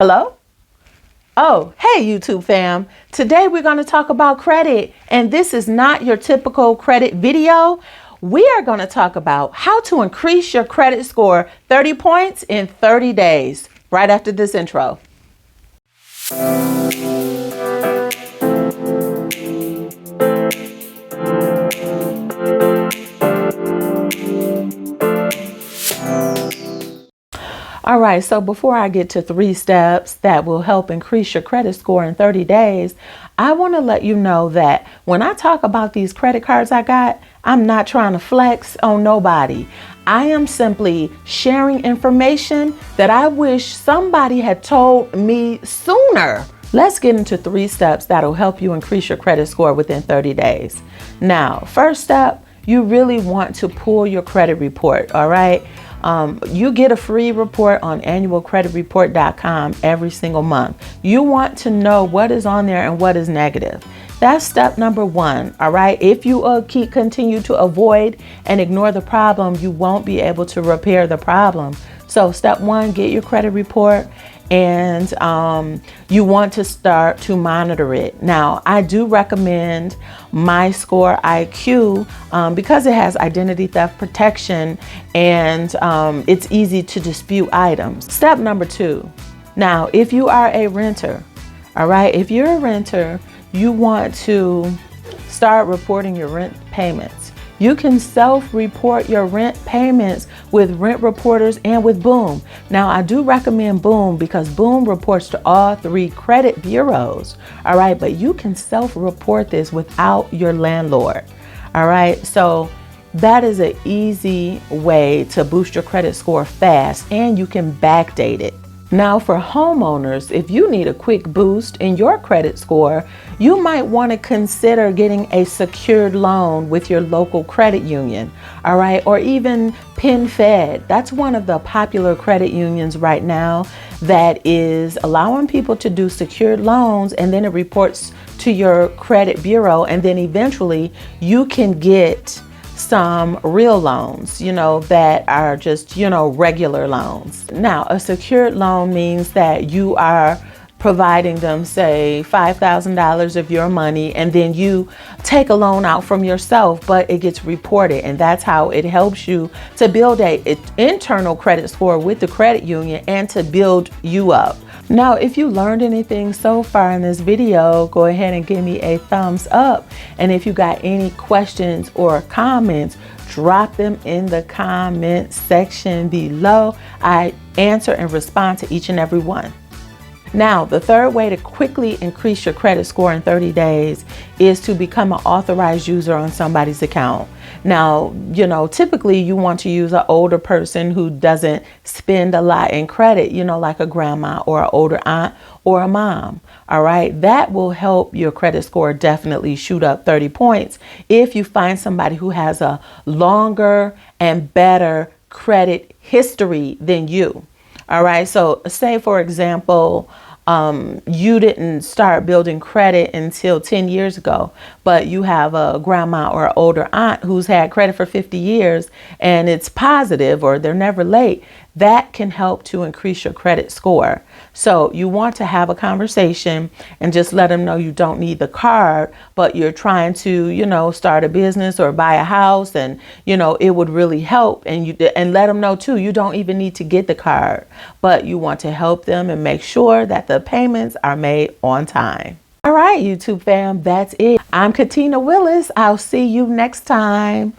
Hello? Oh, hey YouTube fam. Today we're going to talk about credit, and this is not your typical credit video. We are going to talk about how to increase your credit score 30 points in 30 days, right after this intro. All right, so before I get to 3 steps that will help increase your credit score in 30 days, I want to let you know that when I talk about these credit cards I got, I'm not trying to flex on nobody. I am simply sharing information that I wish somebody had told me sooner. Let's get into 3 steps that'll help you increase your credit score within 30 days. Now, first step, you really want to pull your credit report, all right? You get a free report on annualcreditreport.com every single month. You want to know what is on there and what is negative. That's step number 1. All right. If you continue to avoid and ignore the problem, you won't be able to repair the problem. So step 1, get your credit report, and you want to start to monitor it. Now, I do recommend MyScore IQ because it has identity theft protection and it's easy to dispute items. Step number 2. Now, if you are a renter, all right, if you're a renter, you want to start reporting your rent payments. You can self-report your rent payments with Rent Reporters and with Boom. Now, I do recommend Boom because Boom reports to all 3 credit bureaus. All right, but you can self-report this without your landlord. All right, so that is an easy way to boost your credit score fast, and you can backdate it. Now, for homeowners, if you need a quick boost in your credit score, you might want to consider getting a secured loan with your local credit union, all right, or even PenFed. That's one of the popular credit unions right now that is allowing people to do secured loans, and then it reports to your credit bureau, and then eventually you can get some real loans, that are just, regular loans. Now, a secured loan means that you are providing them, say, $5,000 of your money, and then you take a loan out from yourself, but it gets reported, and that's how it helps you to build an internal credit score with the credit union and to build you up. Now, if you learned anything so far in this video, go ahead and give me a thumbs up. And if you got any questions or comments, drop them in the comment section below. I answer and respond to each and every one. Now, the third way to quickly increase your credit score in 30 days is to become an authorized user on somebody's account. Now, typically you want to use an older person who doesn't spend a lot in credit, like a grandma or an older aunt or a mom. All right. That will help your credit score definitely shoot up 30 points if you find somebody who has a longer and better credit history than you. All right. So say, for example, you didn't start building credit until 10 years ago, but you have a grandma or an older aunt who's had credit for 50 years and it's positive or they're never late. That can help to increase your credit score. So you want to have a conversation and just let them know you don't need the card, but you're trying to, start a business or buy a house, and, it would really help. And let them know too, you don't even need to get the card, but you want to help them and make sure that the payments are made on time. All right, YouTube fam, that's it. I'm Katina Willis. I'll see you next time.